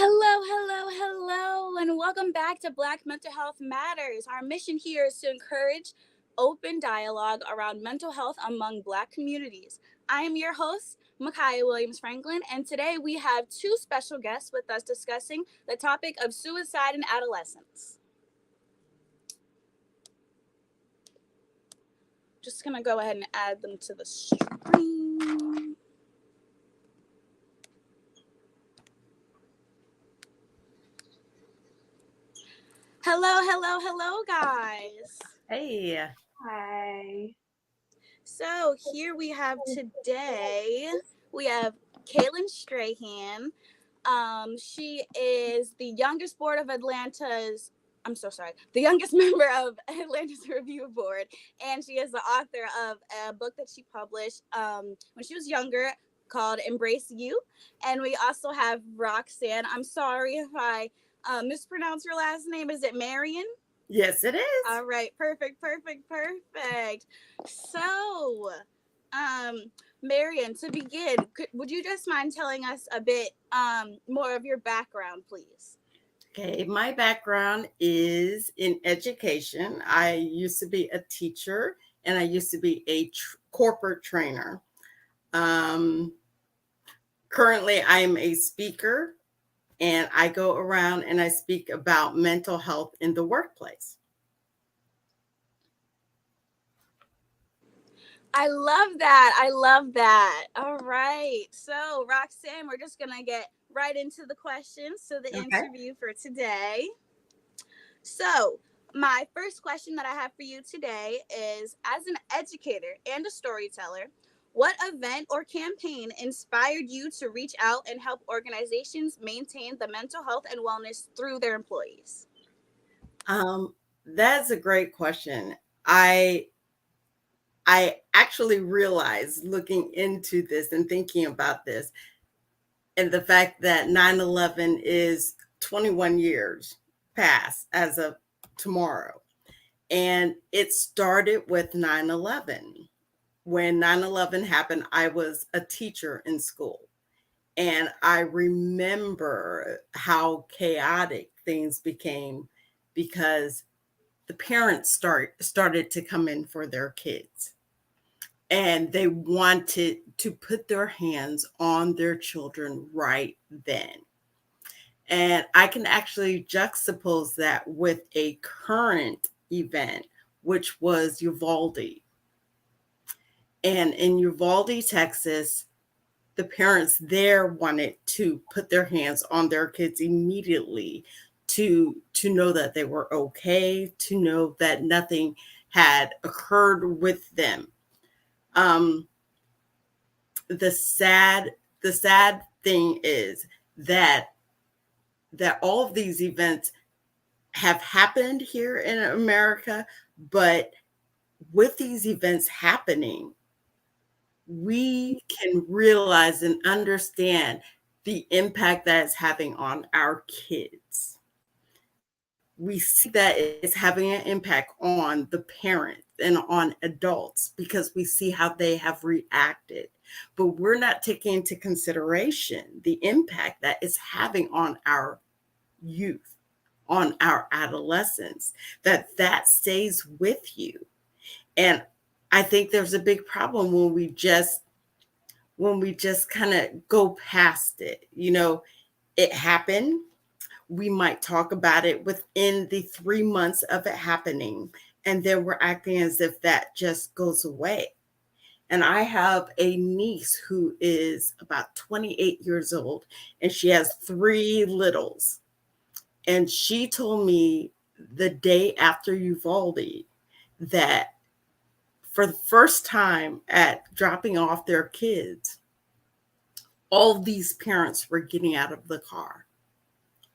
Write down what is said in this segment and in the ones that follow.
Hello, and welcome back to Black Mental Health Matters. Our mission here is to encourage open dialogue around mental health among Black communities. I am your host, Micaiah Williams Franklin, and today we have two special guests with us discussing the topic of suicide in adolescents. Just gonna go ahead and add them to the screen. Hello, guys. Hey, Hi. So here we have Kaylin Strahan. She is the youngest board of Atlanta's. I'm so sorry. The youngest member of Atlanta's Review Board, and she is the author of a book that she published when she was younger called "Embrace You." And we also have Roxanne. I'm sorry if I mispronounce your last name. Is it Marion? yes, it is. All right, perfect. So, Marion, to begin, would you just mind telling us a bit more of your background, please? Okay, my background is in education. I used to be a teacher and I used to be a corporate trainer. Um, Currently, I am a speaker and I go around and I speak about mental health in the workplace. I love that. All right. So, Roxanne, we're just going to get right into the questions to the Okay. interview for today. So, my first question that I have for you today is, as an educator and a storyteller, what event or campaign inspired you to reach out and help organizations maintain the mental health and wellness through their employees? That's a great question. I I actually realized looking into this and thinking about this and the fact that 9/11 is 21 years past as of tomorrow. And it started with 9/11. When 9/11 happened, I was a teacher in school. And I remember how chaotic things became because the parents started to come in for their kids and they wanted to put their hands on their children right then. And I can actually juxtapose that with a current event, which was Uvalde. And in Uvalde, Texas, the parents there wanted to put their hands on their kids immediately to know that they were okay, to know that nothing had occurred with them. Um, the sad thing is that all of these events have happened here in America, but with these events happening, we can realize and understand the impact that it's having on our kids. We see that it's having an impact on the parents and on adults because we see how they have reacted. But we're not taking into consideration the impact that it's having on our youth, on our adolescents, that stays with you. And I think there's a big problem when we just kind of go past it. It happened. We might talk about it within the 3 months of it happening, and then we're acting as if that just goes away. And I have a niece who is about 28 years old, and she has three littles. And she told me the day after Uvalde that for the first time at dropping off their kids, all these parents were getting out of the car.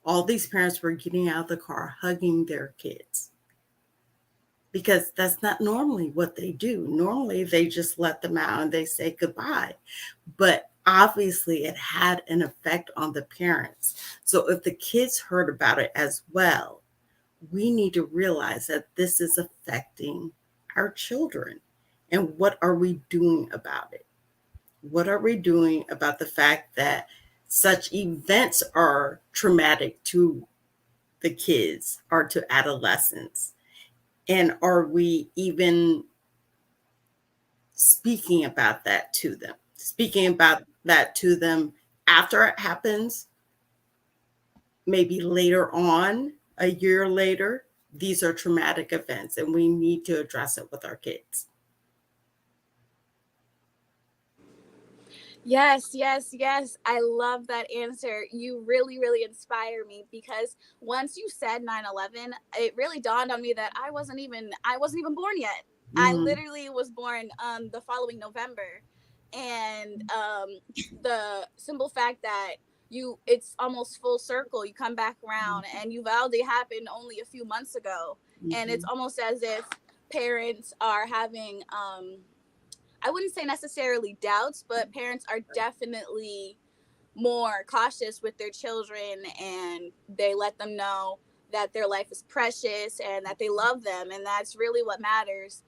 All these parents were getting out of the car, hugging their kids. Because that's not normally what they do. Normally, they just let them out and they say goodbye. But obviously, it had an effect on the parents. So if the kids heard about it as well, we need to realize that this is affecting our children. And what are we doing about it? What are we doing about the fact that such events are traumatic to the kids or to adolescents? And are we even speaking about that to them? Speaking about that to them after it happens, maybe later on, a year later? These are traumatic events and we need to address it with our kids. Yes, yes, yes. I love that answer. You really, really inspire me because once you said 9/11, it really dawned on me that I wasn't even born yet. I Mm-hmm. literally was born the following November. And the simple fact that it's almost full circle. You come back around and Uvalde happened only a few months ago. And it's Mm-hmm. almost as if parents are having I wouldn't say necessarily doubts, but parents are definitely more cautious with their children, and they let them know that their life is precious and that they love them, and that's really what matters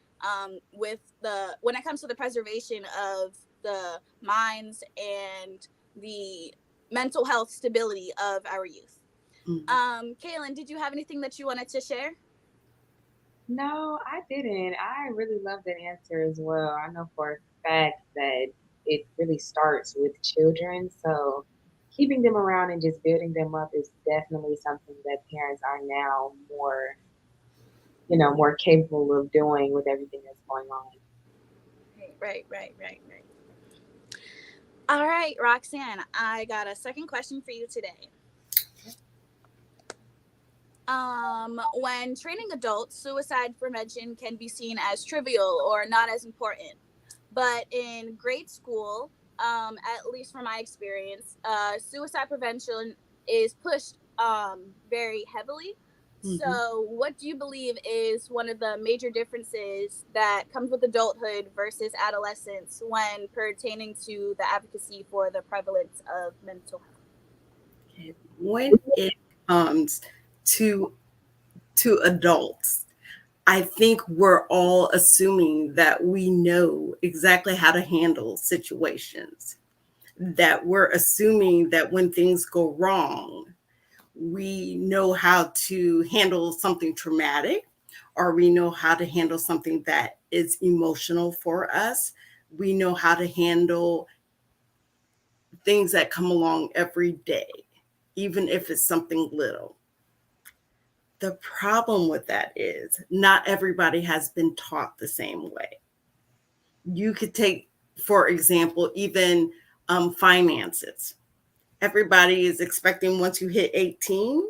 with the when it comes to the preservation of the minds and the mental health stability of our youth. Mm-hmm. Kaylin, did you have anything that you wanted to share? No, I didn't. I really love that answer as well. I know for a fact that it really starts with children. So keeping them around and just building them up is definitely something that parents are now more, more capable of doing with everything that's going on. Right, right, right, right. All right, Roxanne, I got a second question for you today. When training adults, suicide prevention can be seen as trivial or not as important. But in grade school, at least from my experience, suicide prevention is pushed very heavily. Mm-hmm. So, what do you believe is one of the major differences that comes with adulthood versus adolescence when pertaining to the advocacy for the prevalence of mental health? When it comes to adults, I think we're all assuming that we know exactly how to handle situations, that we're assuming that when things go wrong, we know how to handle something traumatic, or we know how to handle something that is emotional for us. We know how to handle things that come along every day, even if it's something little. The problem with that is not everybody has been taught the same way. You could take, for example, even finances. Everybody is expecting once you hit 18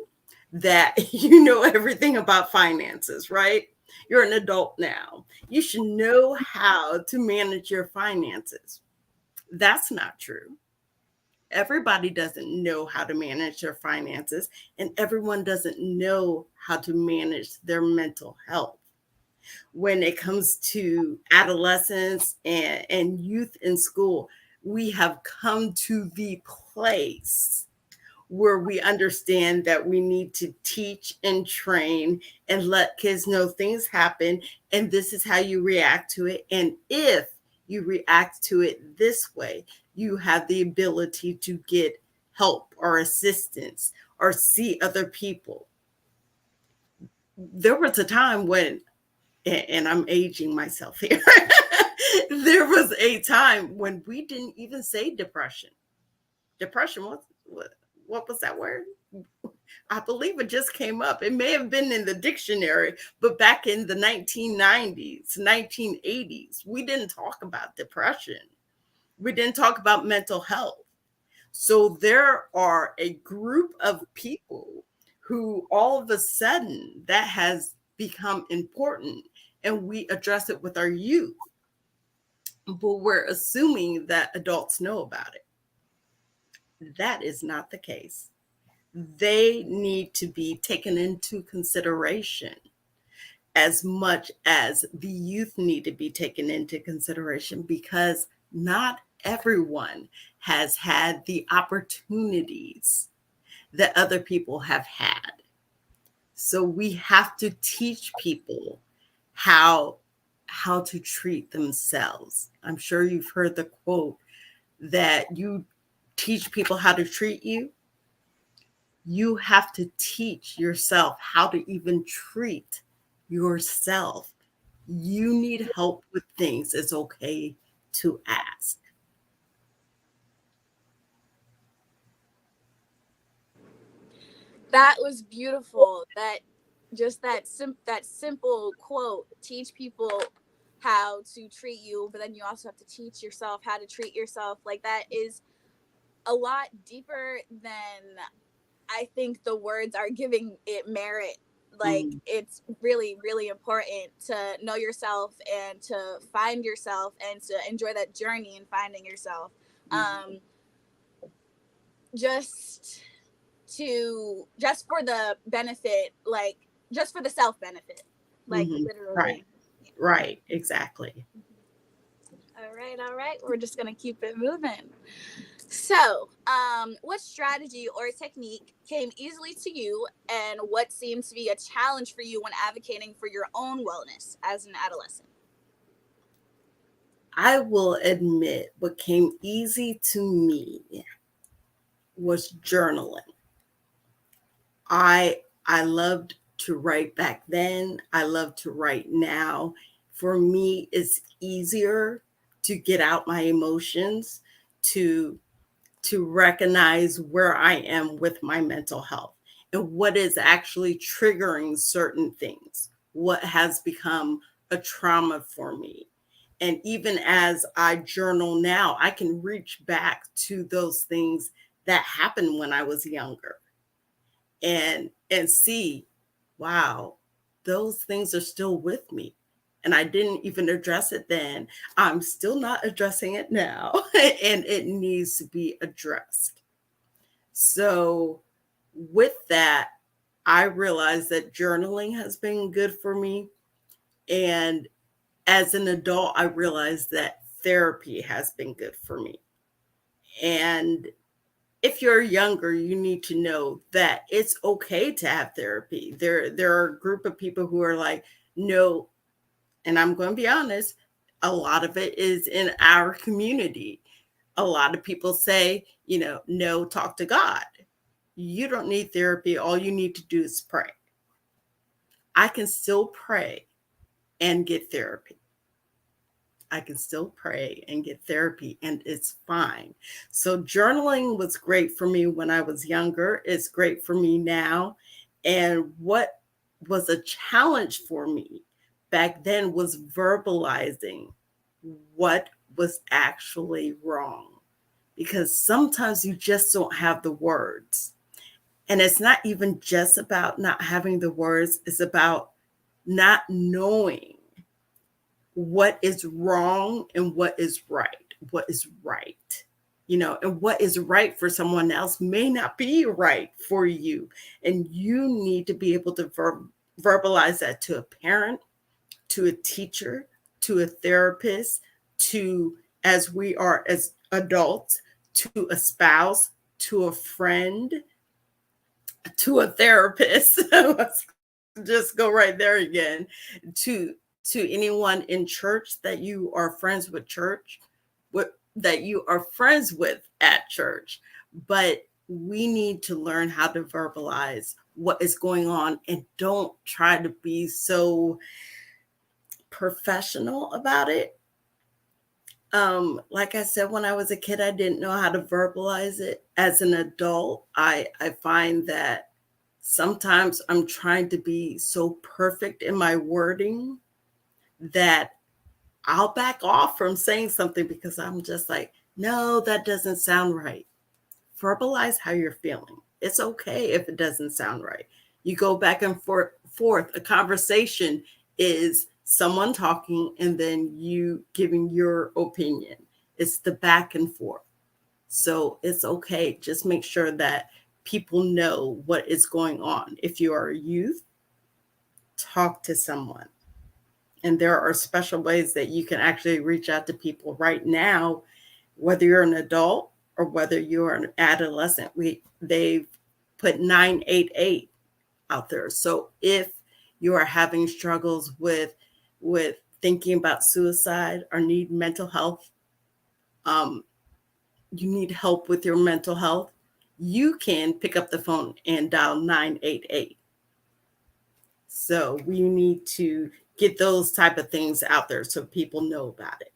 that you know everything about finances, right? You're an adult now. You should know how to manage your finances. That's not true. Everybody doesn't know how to manage their finances, and everyone doesn't know how to manage their mental health. When it comes to adolescents and youth in school, we have come to the place where we understand that we need to teach and train and let kids know things happen and this is how you react to it. And if you react to it this way, you have the ability to get help or assistance or see other people. There was a time when, and I'm aging myself here, there was a time when we didn't even say depression. Depression, what was that word? I believe it just came up. It may have been in the dictionary, but back in the 1990s, 1980s, we didn't talk about depression. We didn't talk about mental health. So there are a group of people who all of a sudden that has become important and we address it with our youth, but we're assuming that adults know about it. That is not the case. They need to be taken into consideration as much as the youth need to be taken into consideration because not everyone has had the opportunities that other people have had. So we have to teach people how to treat themselves. I'm sure you've heard the quote that you teach people how to treat you, you have to teach yourself how to even treat yourself. You need help with things. It's okay to ask. That was beautiful. That just that simple quote, teach people how to treat you, but then you also have to teach yourself how to treat yourself. Like that is a lot deeper than I think the words are giving it merit. Like Mm-hmm. it's really, really important to know yourself and to find yourself and to enjoy that journey in finding yourself. Um, just just for the benefit, like just for the self benefit, like Mm-hmm. Right, literally. Yeah. right, exactly. All right. We're just gonna keep it moving. So, what strategy or technique came easily to you, and what seemed to be a challenge for you when advocating for your own wellness as an adolescent? I will admit what came easy to me was journaling. I loved to write back then. I love to write now. For me, it's easier to get out my emotions, to to recognize where I am with my mental health and what is actually triggering certain things, what has become a trauma for me. And even as I journal now, I can reach back to those things that happened when I was younger and see, wow, those things are still with me. And I didn't even address it then. I'm still not addressing it now, and it needs to be addressed. So, with that, I realized that journaling has been good for me. And as an adult, I realized that therapy has been good for me. And if you're younger, you need to know that it's okay to have therapy. There are a group of people who are like, no, and I'm going to be honest, a lot of it is in our community. A lot of people say, no, talk to God. You don't need therapy. All you need to do is pray. I can still pray and get therapy. I can still pray and get therapy, and it's fine. So, journaling was great for me when I was younger. It's great for me now. And what was a challenge for me back then was verbalizing what was actually wrong, because sometimes you just don't have the words. And it's not even just about not having the words, it's about not knowing what is wrong and what is right. What is right? And what is right for someone else may not be right for you. And you need to be able to verbalize that to a parent, to a teacher, to a therapist, to, as we are as adults, to a spouse, to a friend, to a therapist. Let's just go right there again. To to anyone in church that you are friends with church, that you are friends with at church. But we need to learn how to verbalize what is going on and don't try to be so professional about it. Like I said, when I was a kid, I didn't know how to verbalize it. As an adult, I find that sometimes I'm trying to be so perfect in my wording that I'll back off from saying something because I'm just like, no, that doesn't sound right. Verbalize how you're feeling. It's okay if it doesn't sound right. You go back and forth. A conversation is someone talking and then you giving your opinion. It's the back and forth. So it's okay. Just make sure that people know what is going on. If you are a youth, talk to someone. And there are special ways that you can actually reach out to people right now, whether you're an adult or whether you're an adolescent. They've put 988 out there. So if you are having struggles with thinking about suicide or need mental health um, you need help with your mental health, you can pick up the phone and dial 988. So we need to get those type of things out there so people know about it.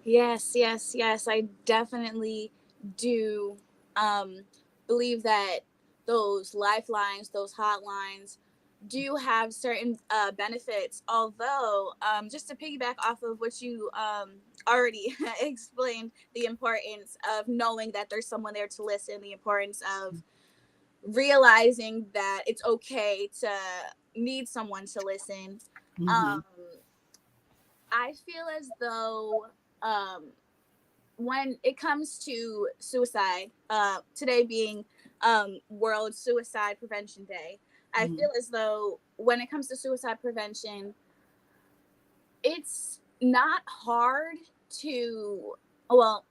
Yes, yes, yes. I definitely do um, believe that those lifelines, those hotlines, do have certain benefits. Although, just to piggyback off of what you already explained, the importance of knowing that there's someone there to listen, the importance of realizing that it's okay to need someone to listen. Mm-hmm. Um, I feel as though um, when it comes to suicide, today being World Suicide Prevention Day, I Mm-hmm. feel as though when it comes to suicide prevention, it's not hard to, well,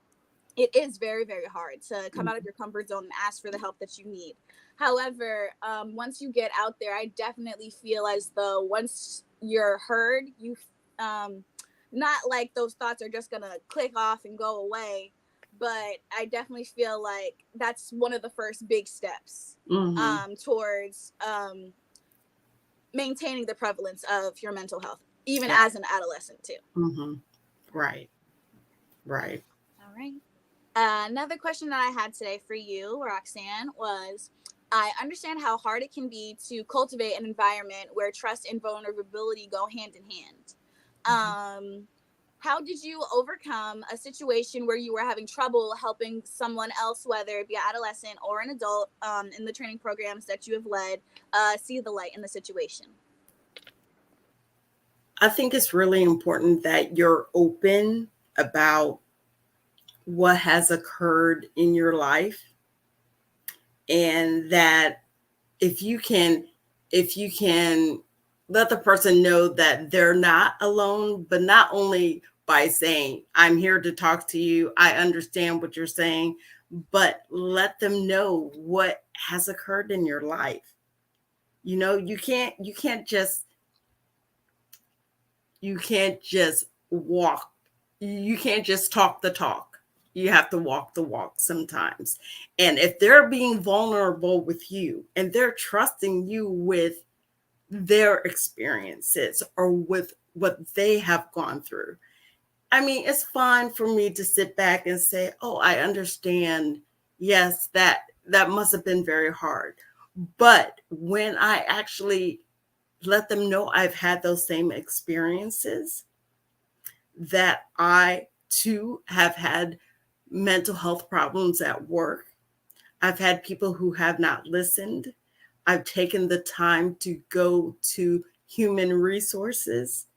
it is very, very hard to come out of your comfort zone and ask for the help that you need. However, once you get out there, I definitely feel as though once you're heard, you not like those thoughts are just gonna click off and go away, but I definitely feel like that's one of the first big steps Mm-hmm. towards maintaining the prevalence of your mental health, even Yeah. as an adolescent too. Mm-hmm. Right. Right. All right. Another question that I had today for you, Roxanne, was I understand how hard it can be to cultivate an environment where trust and vulnerability go hand in hand. Um, how did you overcome a situation where you were having trouble helping someone else, whether it be an adolescent or an adult, in the training programs that you have led, see the light in the situation? I think it's really important that you're open about what has occurred in your life, and that if you can if you can let the person know that they're not alone, but not only by saying, I'm here to talk to you, I understand what you're saying, but let them know what has occurred in your life. You can't just walk. You can't just talk the talk. You have to walk the walk sometimes. And if they're being vulnerable with you and they're trusting you with their experiences or with what they have gone through, I mean, it's fine for me to sit back and say, "Oh, I understand. Yes, that must have been very hard." But when I actually let them know I've had those same experiences, that I too have had mental health problems at work. I've had people who have not listened. I've taken the time to go to human resources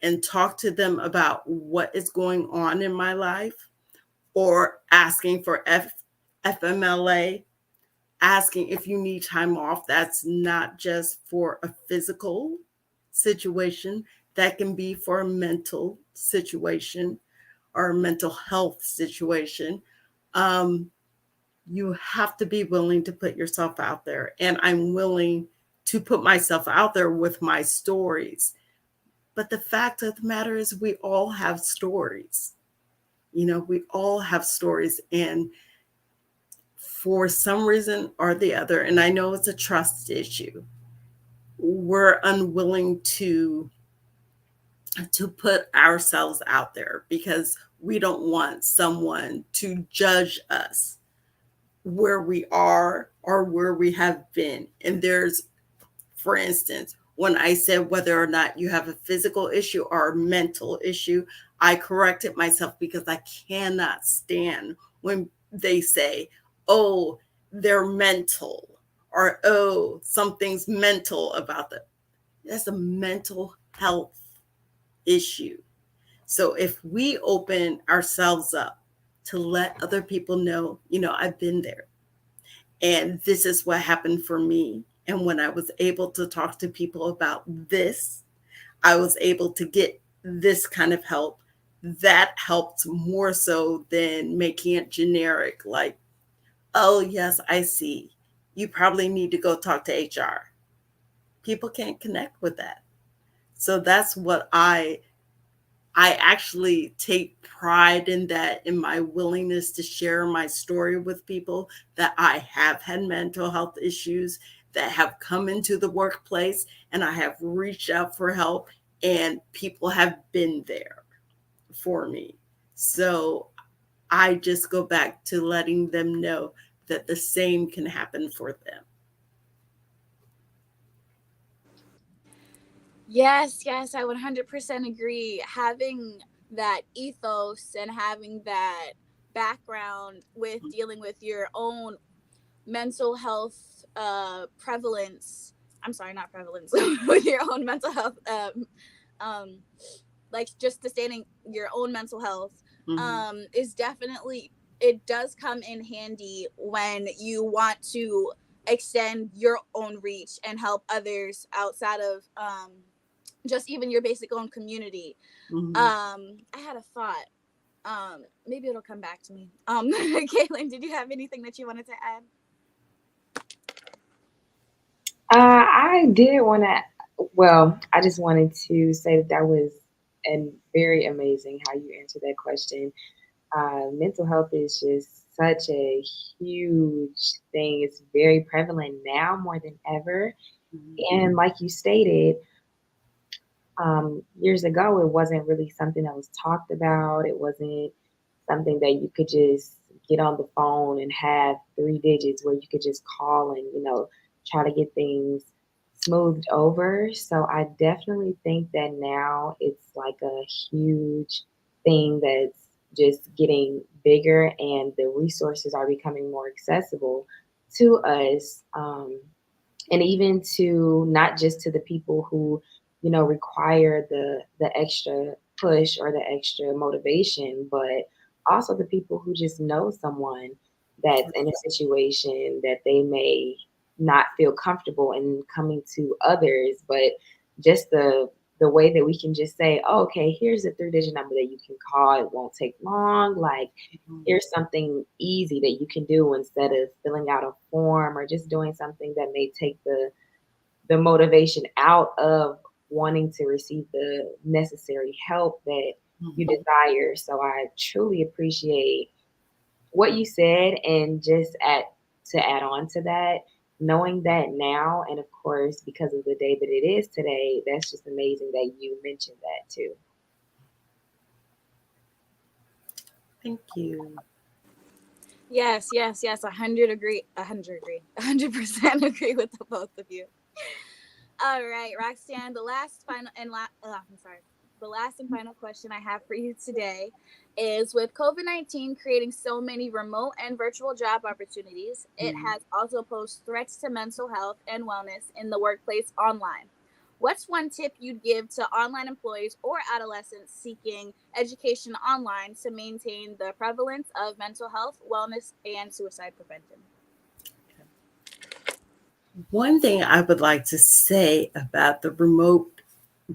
and talk to them about what is going on in my life, or asking for FMLA, asking if you need time off. That's not just for a physical situation, that can be for a mental situation or a mental health situation. Um, you have to be willing to put yourself out there. And I'm willing to put myself out there with my stories. But the fact of the matter is, we all have stories. We all have stories. And for some reason or the other, and I know it's a trust issue, we're unwilling to put ourselves out there because we don't want someone to judge us where we are or where we have been. And there's, for instance, when I said whether or not you have a physical issue or a mental issue, I corrected myself because I cannot stand when they say, oh, they're mental, or oh, something's mental about them. That's a mental health issue. So if we open ourselves up to let other people know, I've been there and this is what happened for me. And when I was able to talk to people about this, I was able to get this kind of help. That helped more so than making it generic, like, oh, yes, I see. You probably need to go talk to HR. People can't connect with that. So that's what I I actually take pride in that, in my willingness to share my story with people, that I have had mental health issues that have come into the workplace, and I have reached out for help, and people have been there for me. So I just go back to letting them know that the same can happen for them. Yes, yes, I 100% agree. Having that ethos and having that background with dealing with your own mental health prevalence. I'm sorry, not prevalence, with your own mental health, um, like just sustaining your own mental health, Mhm. is definitely, it does come in handy when you want to extend your own reach and help others outside of just even your basic own community. Mhm. I had a thought. Maybe it'll come back to me. Caitlin, did you have anything that you wanted to add? I did want to, well, I just wanted to say that that was and very amazing how you answered that question. Mental health is just such a huge thing. It's very prevalent now more than ever. Mhm. And like you stated, years ago, it wasn't really something that was talked about. It wasn't something that you could just get on the phone and have three digits where you could just call and, try to get things smoothed over. So I definitely think that now it's like a huge thing that's just getting bigger and the resources are becoming more accessible to us. And even to not just to the people who require the extra push or the extra motivation, but also the people who just know someone that's in a situation that they may not feel comfortable in coming to others, but just the way that we can just say, oh, okay, here's a three-digit number that you can call. It won't take long. Like, Mhm. here's something easy that you can do instead of filling out a form or just doing something that may take the motivation out of wanting to receive the necessary help that you Mhm. desire. So I truly appreciate what you said, and just to add on to that, knowing that now, and of course because of the day that it is today, that's just amazing that you mentioned that too. Thank you. Yes, yes, yes. 100% agree with the both of you. All right, Roxanne. I'm sorry. The last and final question I have for you today is: with COVID-19 creating so many remote and virtual job opportunities, it Mhm. has also posed threats to mental health and wellness in the workplace online. What's one tip you'd give to online employees or adolescents seeking education online to maintain the prevalence of mental health, wellness, and suicide prevention? One thing I would like to say about the remote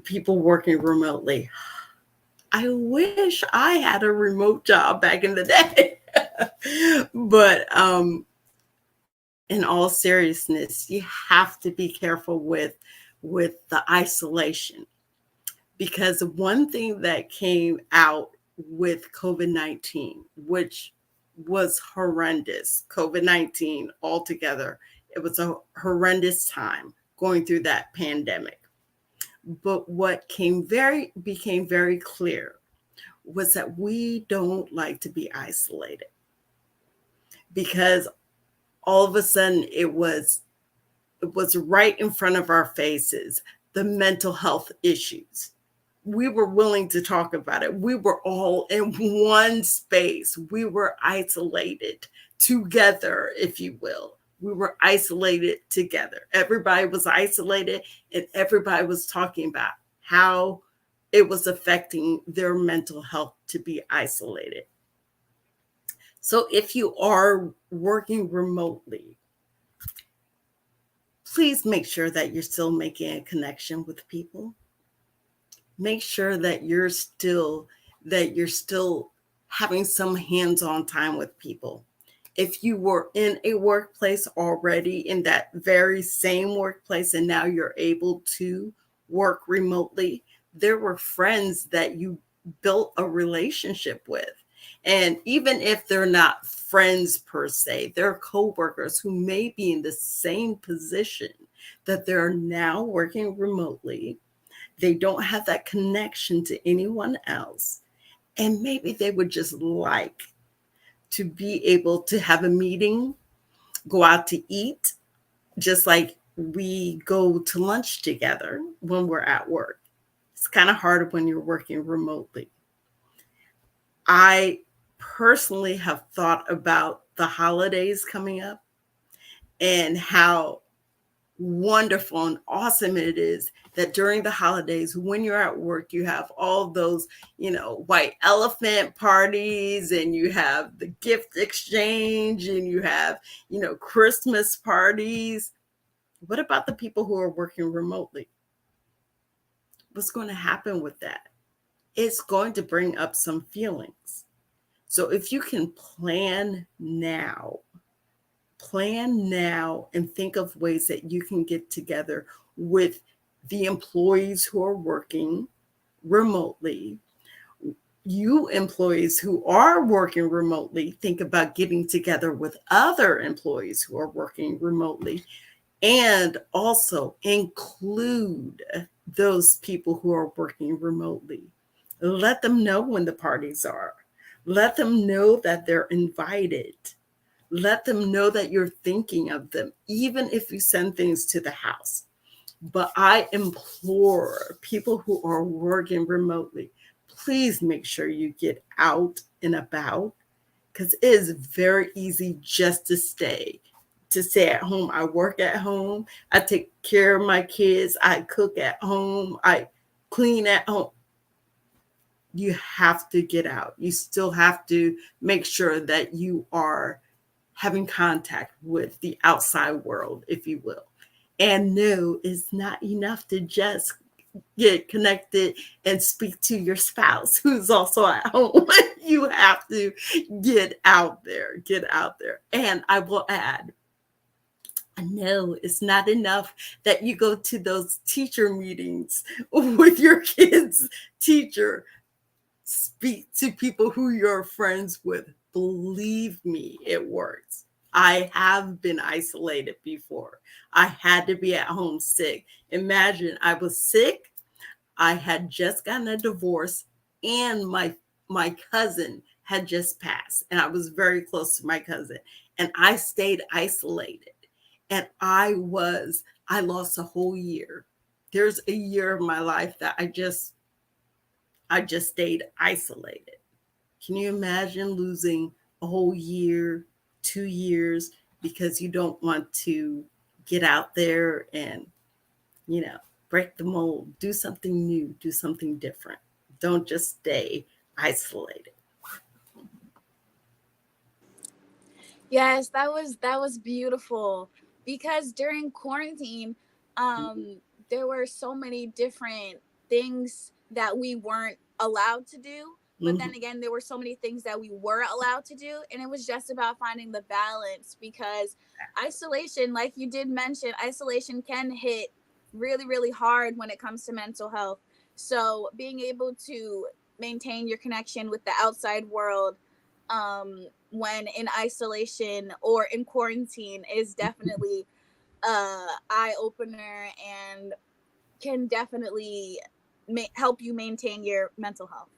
people working remotely, I wish I had a remote job back in the day. But in all seriousness, you have to be careful with the isolation, because one thing that came out with COVID-19, which was horrendous, COVID-19 altogether, it was a horrendous time going through that pandemic. But what became very clear was that we don't like to be isolated, because all of a sudden it was right in front of our faces, the mental health issues. We were willing to talk about it. We were all in one space. We were isolated together, if you will. We were isolated together. Everybody was isolated, and everybody was talking about how it was affecting their mental health to be isolated. So if you are working remotely, please make sure that you're still making a connection with people. Make sure that you're still having some hands-on time with people. If you were in a workplace already, in that very same workplace, and now you're able to work remotely, there were friends that you built a relationship with. And even if they're not friends per se, they're coworkers who may be in the same position that they're now working remotely. They don't have that connection to anyone else. And maybe they would just like to be able to have a meeting, go out to eat, just like we go to lunch together when we're at work. It's kind of hard when you're working remotely. I personally have thought about the holidays coming up and how wonderful and awesome it is that during the holidays, when you're at work, you have all those, white elephant parties, and you have the gift exchange, and you have, Christmas parties. What about the people who are working remotely? What's going to happen with that? It's going to bring up some feelings. So if you can plan now and think of ways that you can get together with the employees who are working remotely. You employees who are working remotely, think about getting together with other employees who are working remotely, and also include those people who are working remotely. Let them know when the parties are. Let them know that they're invited. Let them know that you're thinking of them, even if you send things to the house. But I implore people who are working remotely, please make sure you get out and about, because it is very easy just to stay at home. I work at home. I take care of my kids. I cook at home. I clean at home. You have to get out. You still have to make sure that you are having contact with the outside world, if you will. And no, it's not enough to just get connected and speak to your spouse who's also at home. You have to get out there, get out there. And I will add, no, it's not enough that you go to those teacher meetings with your kids' teacher. Speak to people who you're friends with. Believe me, it works. I have been isolated before. I had to be at home sick. Imagine I was sick. I had just gotten a divorce, and my cousin had just passed, and I was very close to my cousin, and I stayed isolated. And I lost a whole year. There's a year of my life that I just stayed isolated. Can you imagine losing a whole year, 2 years, because you don't want to get out there and, you know, break the mold, do something new, do something different. Don't just stay isolated. Yes, that was beautiful because during quarantine, there were so many different things that we weren't allowed to do. But Mhm. then again, there were so many things that we were allowed to do, and it was just about finding the balance because isolation, like you did mention, isolation can hit really, really hard when it comes to mental health. So being able to maintain your connection with the outside world when in isolation or in quarantine is definitely eye opener and can definitely help you maintain your mental health.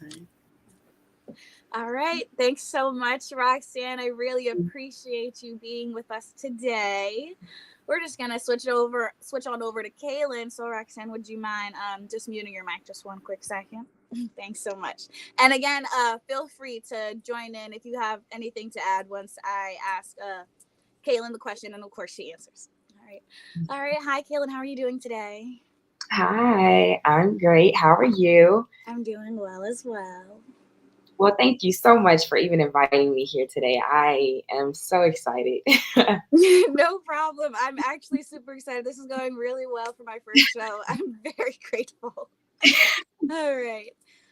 Right. All right, thanks so much, Roxanne. I really appreciate you being with us today. We're just gonna switch on over to Kaylin. So, Roxanne, would you mind just muting your mic just one quick second? Thanks so much. And again, feel free to join in if you have anything to add once I ask Kaylin the question, and of course she answers. All right. All right. Hi, Kaylin. How are you doing today? Hi, I'm great. How are you? I'm doing well as well. Well, thank you so much for even inviting me here today. I am so excited. No problem. I'm actually super excited. This is going really well for my first show. I'm very grateful. All right.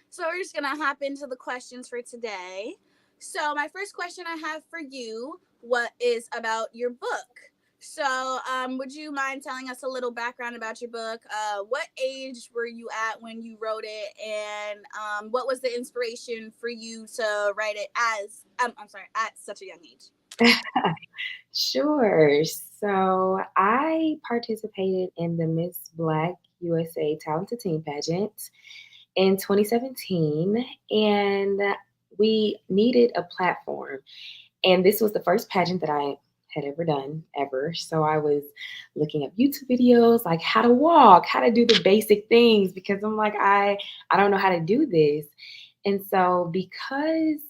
So we're just going to hop into the questions for today. So my first question I have for you, what is about your book? So, would you mind telling us a little background about your book? What age were you at when you wrote it, and what was the inspiration for you to write it as? I'm sorry, at such a young age. Sure. So I participated in the Miss Black USA Talented Teen pageant in 2017, and we needed a platform. And this was the first pageant that I had ever done, ever. So I was looking up YouTube videos, like how to walk, how to do the basic things, because I'm like, I don't know how to do this. And so because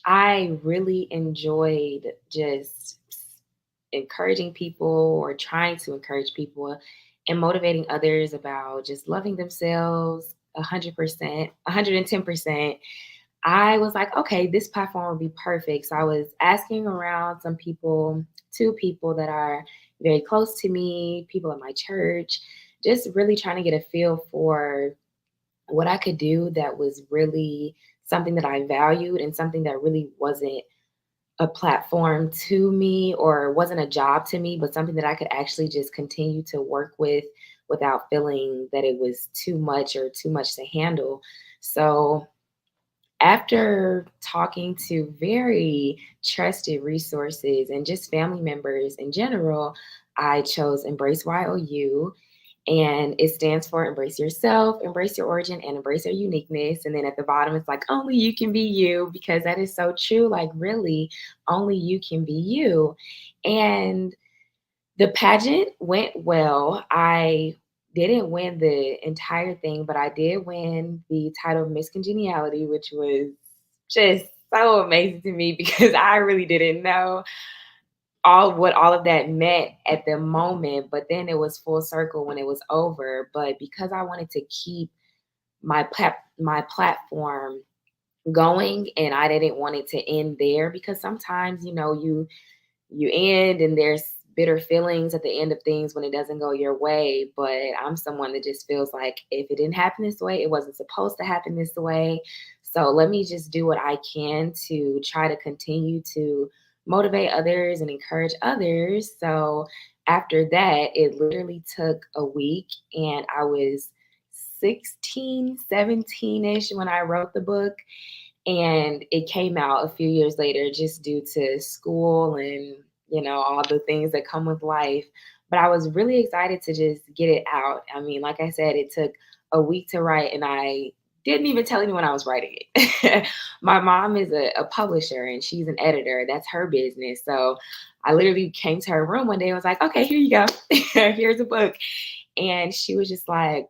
I really enjoyed just encouraging people or trying to encourage people and motivating others about just loving themselves 100%, 110%. I was like, okay, this platform would be perfect. So I was asking around some people, two people that are very close to me, people at my church, just really trying to get a feel for what I could do that was really something that I valued and something that really wasn't a platform to me or wasn't a job to me, but something that I could actually just continue to work with without feeling that it was too much or too much to handle. So after talking to very trusted resources and just family members in general, I chose Embrace YOU, and it stands for Embrace Yourself, Embrace Your Origin, and Embrace Your Uniqueness. And then at the bottom, it's like, only you can be you, because that is so true. Like, really, only you can be you. And the pageant went well. I didn't win the entire thing, but I did win the title of Miss Congeniality, which was just so amazing to me because I really didn't know all of that meant at the moment, but then it was full circle when it was over. But because I wanted to keep my platform going, and I didn't want it to end there, because sometimes you end and there's bitter feelings at the end of things when it doesn't go your way. But I'm someone that just feels like if it didn't happen this way, it wasn't supposed to happen this way. So let me just do what I can to try to continue to motivate others and encourage others. So after that, it literally took a week, and I was 16, 17-ish when I wrote the book, and it came out a few years later just due to school and all the things that come with life. But I was really excited to just get it out. I mean, like I said, it took a week to write, and I didn't even tell anyone I was writing it. My mom is a publisher, and she's an editor. That's her business. So I literally came to her room one day and was like, okay, here you go. Here's a book. And she was just like,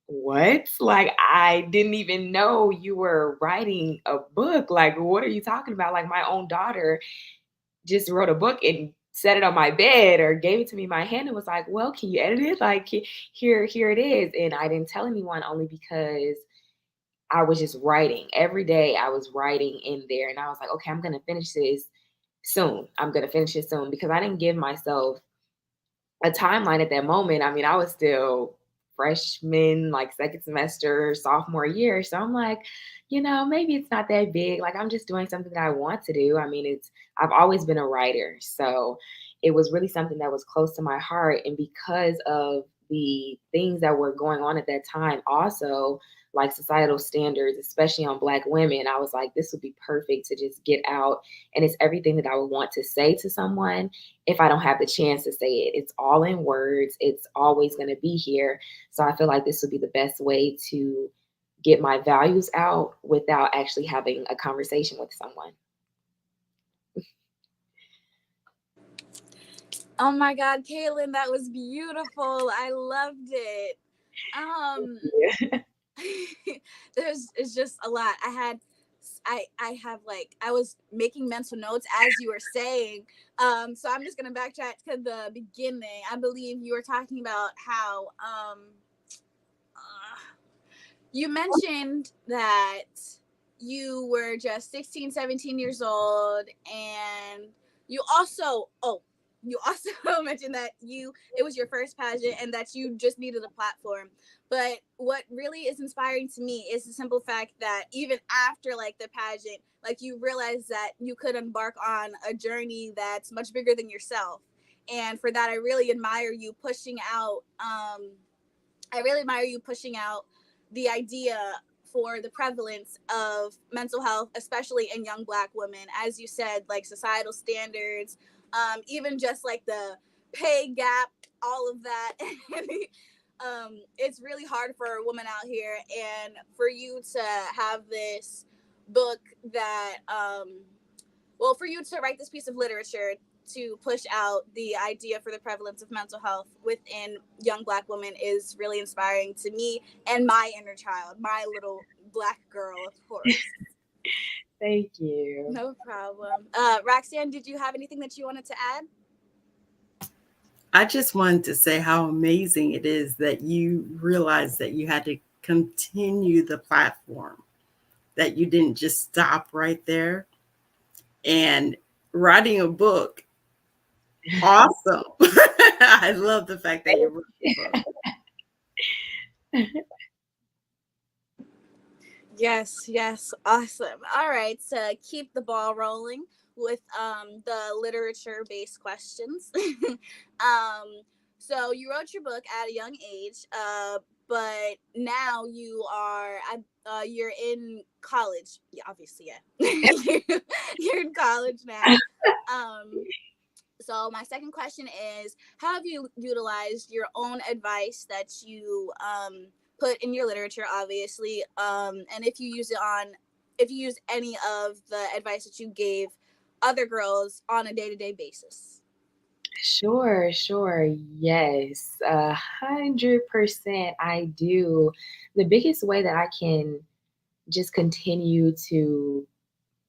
what? Like, I didn't even know you were writing a book. Like, what are you talking about? Like, my own daughter just wrote a book and set it on my bed or gave it to me in my hand and was like, well, can you edit it? Like, here it is. And I didn't tell anyone, only because I was just writing. Every day I was writing in there. And I was like, okay, I'm going to finish this soon. I'm going to finish it soon, because I didn't give myself a timeline at that moment. I mean, I was still freshman, like second semester, sophomore year. So I'm like, maybe it's not that big. Like, I'm just doing something that I want to do. I mean, I've always been a writer. So it was really something that was close to my heart. And because of the things that were going on at that time, also like societal standards, especially on Black women, I was like, this would be perfect to just get out. And it's everything that I would want to say to someone if I don't have the chance to say it. It's all in words. It's always going to be here. So I feel like this would be the best way to get my values out without actually having a conversation with someone. Oh my God, Caitlin, that was beautiful. I loved it. Um, Yeah. it's just a lot. I have like I was making mental notes as you were saying. So I'm just gonna backtrack to the beginning. I believe you were talking about how uh, you mentioned that you were just 16, 17 years old, and you also mentioned that it was your first pageant and that you just needed a platform. But what really is inspiring to me is the simple fact that even after like the pageant, like you realize that you could embark on a journey that's much bigger than yourself. And for that, I really admire you pushing out. I really admire you pushing out the idea for the prevalence of mental health, especially in young Black women. As you said, like societal standards, even just like the pay gap, all of that. It's really hard for a woman out here, and for you to have this book that, well, for you to write this piece of literature to push out the idea for the prevalence of mental health within young Black women is really inspiring to me and my inner child, my little Black girl, of course. Thank you. No problem. Roxanne, did you have anything that you wanted to add? I just wanted to say how amazing it is that you realized that you had to continue the platform, that you didn't just stop right there. And writing a book, awesome. I love the fact that you wrote a book. Yes, yes, awesome. All right, to keep the ball rolling with the literature based questions. um, so you wrote your book at a young age, but now you're in college. Yeah, obviously, yeah. You're in college now. So my second question is, how have you utilized your own advice that you put in your literature, obviously, and if you use any of the advice that you gave other girls on a day-to-day basis? Sure. Yes, 100% I do. The biggest way that I can just continue to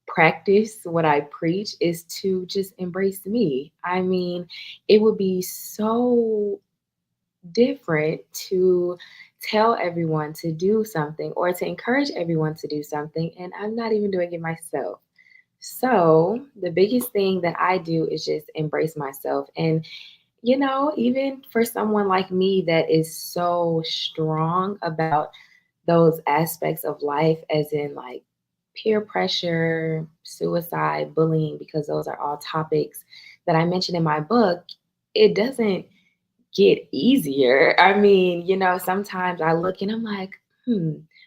practice what I preach is to just embrace me. I mean, it would be so different to tell everyone to do something or to encourage everyone to do something, and I'm not even doing it myself. So, the biggest thing that I do is just embrace myself. And even for someone like me that is so strong about those aspects of life, as in like peer pressure, suicide, bullying, because those are all topics that I mentioned in my book, it doesn't get easier. I mean, sometimes I look and I'm like,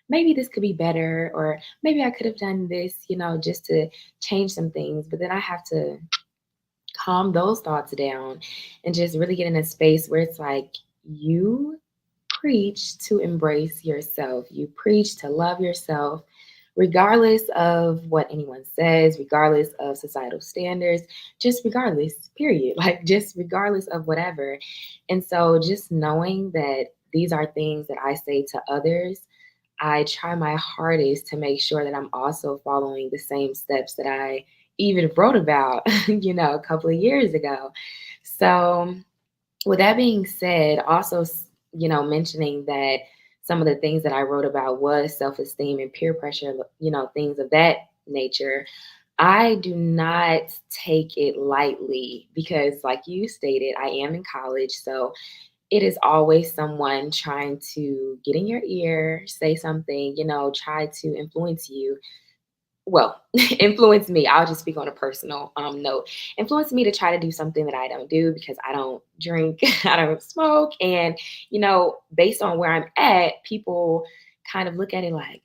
maybe this could be better, or maybe I could have done this, just to change some things. But then I have to calm those thoughts down and just really get in a space where it's like, you preach to embrace yourself. You preach to love yourself, regardless of what anyone says, regardless of societal standards, just regardless, period. Like, just regardless of whatever. And so, just knowing that these are things that I say to others, I try my hardest to make sure that I'm also following the same steps that I even wrote about, a couple of years ago. So, with that being said, also, mentioning that some of the things that I wrote about was self-esteem and peer pressure, things of that nature. I do not take it lightly because, like you stated, I am in college. So it is always someone trying to get in your ear, say something, try to influence you. Well, influence me. I'll just speak on a personal note. Influence me to try to do something that I don't do because I don't drink, I don't smoke. And, based on where I'm at, people kind of look at it like,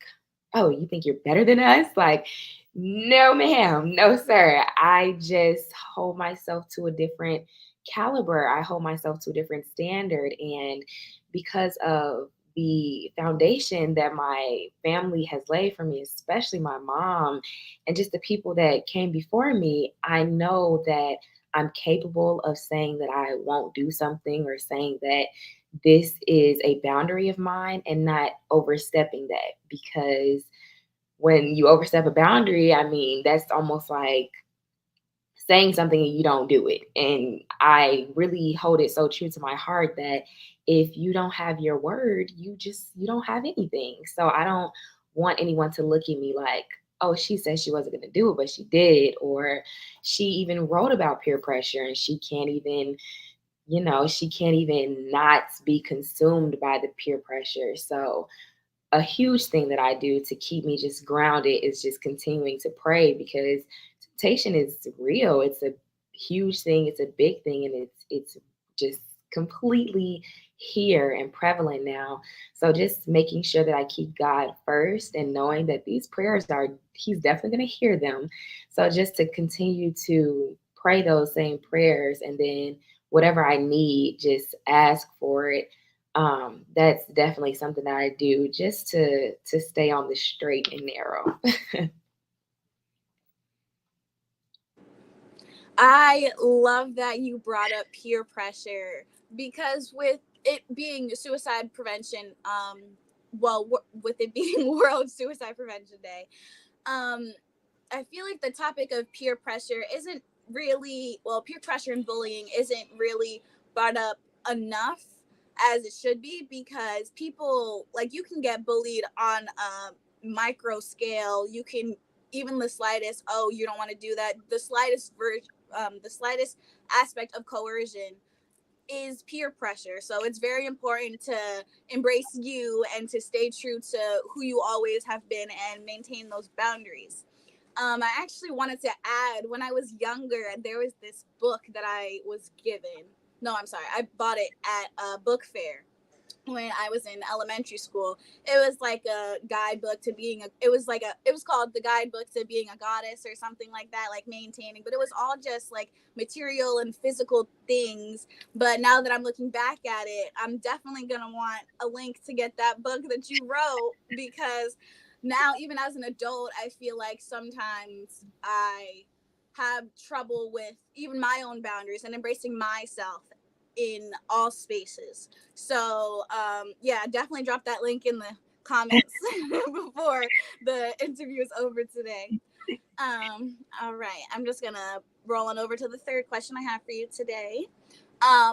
oh, you think you're better than us? Like, no, ma'am. No, sir. I just hold myself to a different caliber. I hold myself to a different standard. And because of the foundation that my family has laid for me, especially my mom and just the people that came before me, I know that I'm capable of saying that I won't do something or saying that this is a boundary of mine and not overstepping that. Because when you overstep a boundary, I mean, that's almost like saying something and you don't do it. And I really hold it so true to my heart that if you don't have your word, you don't have anything. So I don't want anyone to look at me like, oh, she said she wasn't going to do it, but she did. Or she even wrote about peer pressure and she can't even not be consumed by the peer pressure. So a huge thing that I do to keep me just grounded is just continuing to pray, because temptation is real. huge thing. It's a big thing, and it's just completely here and prevalent now. So just making sure that I keep God first and knowing that these prayers are He's definitely going to hear them. So just to continue to pray those same prayers, and then whatever I need, just ask for it. That's definitely something that I do just to stay on the straight and narrow. I love that you brought up peer pressure because with it being suicide prevention, with it being World Suicide Prevention Day, um, I feel like the topic of peer pressure isn't really, peer pressure and bullying isn't really brought up enough as it should be, because people, like, you can get bullied on a micro scale. You can, even the slightest, oh, you don't want to do that, the slightest aspect of coercion is peer pressure. So it's very important to embrace you and to stay true to who you always have been and maintain those boundaries. I actually wanted to add, when I was younger, there was this book that I was given. No, I'm sorry. I bought it at a book fair when I was in elementary school. It was like a guidebook to being it was called The Guidebook to Being a Goddess or something like that, like maintaining, but it was all just like material and physical things. But now that I'm looking back at it, I'm definitely going to want a link to get that book that you wrote, because now, even as an adult, I feel like sometimes I have trouble with even my own boundaries and embracing myself in all spaces. So, yeah, definitely drop that link in the comments before the interview is over today. All right, I'm just gonna roll on over to the third question I have for you today.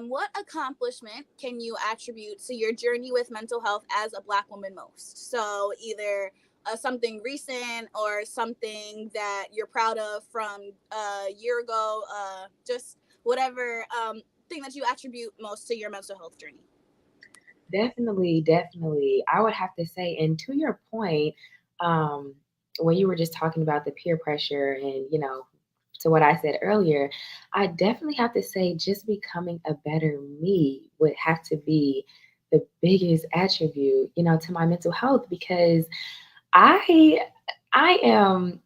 What accomplishment can you attribute to your journey with mental health as a Black woman most? So either something recent or something that you're proud of from a year ago, just whatever thing that you attribute most to your mental health journey. Definitely, definitely. I would have to say, and to your point, um, when you were just talking about the peer pressure and, to what I said earlier, I definitely have to say just becoming a better me would have to be the biggest attribute, to my mental health, because I I am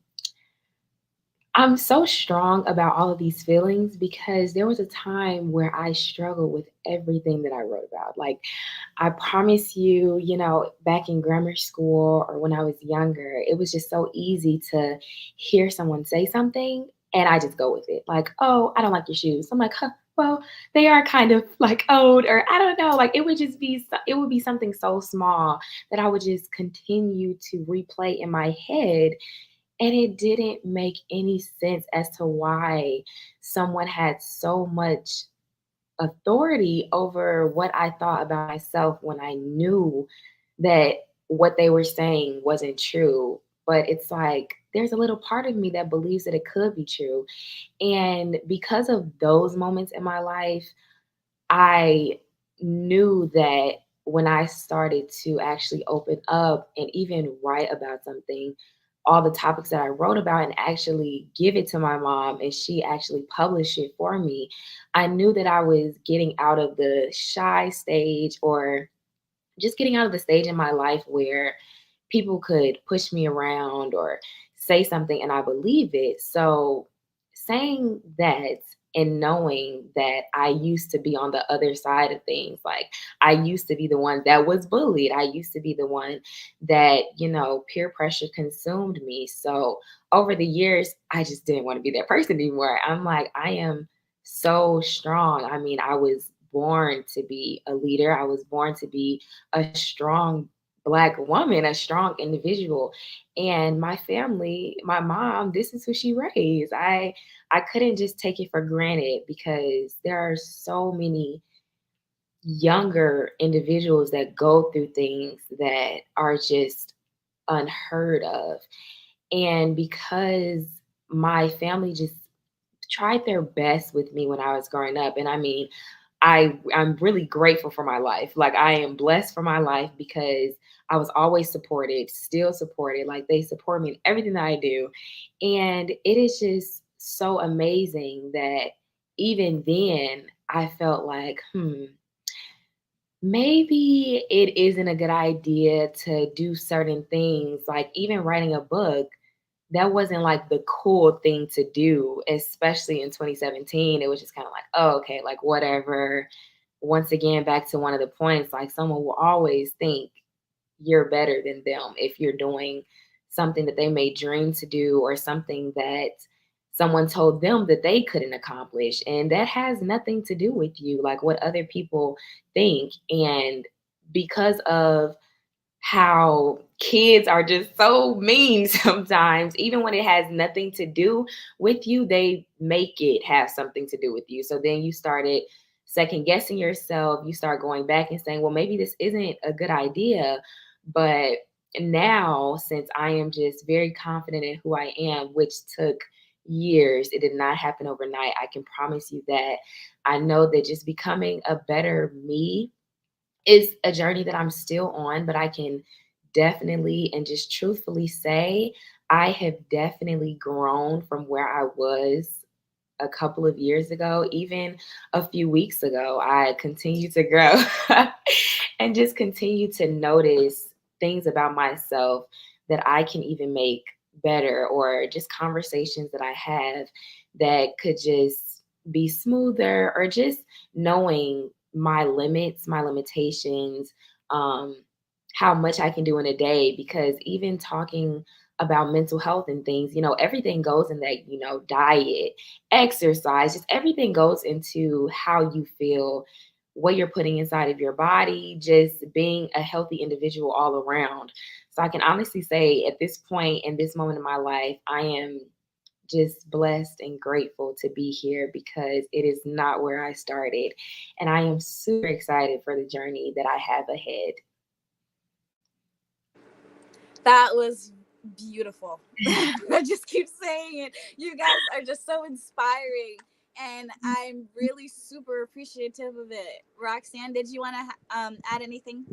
I'm so strong about all of these feelings because there was a time where I struggled with everything that I wrote about. Like, I promise you, back in grammar school or when I was younger, it was just so easy to hear someone say something and I just go with it. Like, oh, I don't like your shoes. I'm like, huh, well, they are kind of like old, or I don't know. Like, it would be something so small that I would just continue to replay in my head, and it didn't make any sense as to why someone had so much authority over what I thought about myself when I knew that what they were saying wasn't true. But it's like there's a little part of me that believes that it could be true. And because of those moments in my life, I knew that when I started to actually open up and even write about something, all the topics that I wrote about and actually give it to my mom and she actually published it for me, I knew that I was getting out of the shy stage, or just getting out of the stage in my life where people could push me around or say something and I believe it. So saying that and knowing that I used to be on the other side of things, like I used to be the one that was bullied. I used to be the one that, peer pressure consumed me. So over the years, I just didn't want to be that person anymore. I'm like, I am so strong. I mean, I was born to be a leader. I was born to be a strong Black woman, a strong individual. And my family, my mom, this is who she raised. I couldn't just take it for granted because there are so many younger individuals that go through things that are just unheard of. And because my family just tried their best with me when I was growing up. And I mean, I'm really grateful for my life. Like, I am blessed for my life because I was always supported, still supported. Like, they support me in everything that I do. And it is just so amazing that even then, I felt like, maybe it isn't a good idea to do certain things. Like even writing a book, that wasn't like the cool thing to do, especially in 2017. It was just kind of like, oh, okay, like whatever. Once again, back to one of the points, like someone will always think you're better than them if you're doing something that they may dream to do or something that someone told them that they couldn't accomplish. And that has nothing to do with you, like what other people think. And because of how kids are just so mean sometimes, even when it has nothing to do with you, they make it have something to do with you. So then you started second guessing yourself. You start going back and saying, well, maybe this isn't a good idea. But now, since I am just very confident in who I am, which took years, it did not happen overnight. I can promise you that. I know that just becoming a better me is a journey that I'm still on, but I can definitely and just truthfully say I have definitely grown from where I was a couple of years ago, even a few weeks ago. I continue to grow and just continue to notice things about myself that I can even make better, or just conversations that I have that could just be smoother, or just knowing my limits, my limitations, um, how much I can do in a day. Because even talking about mental health and things, everything goes in that, diet, exercise, just everything goes into how you feel, what you're putting inside of your body, just being a healthy individual all around. So I can honestly say at this point in this moment in my life, I am just blessed and grateful to be here, because it is not where I started. And I am super excited for the journey that I have ahead. That was beautiful. I just keep saying it. You guys are just so inspiring, and I'm really super appreciative of it. Roxanne, did you want to add anything?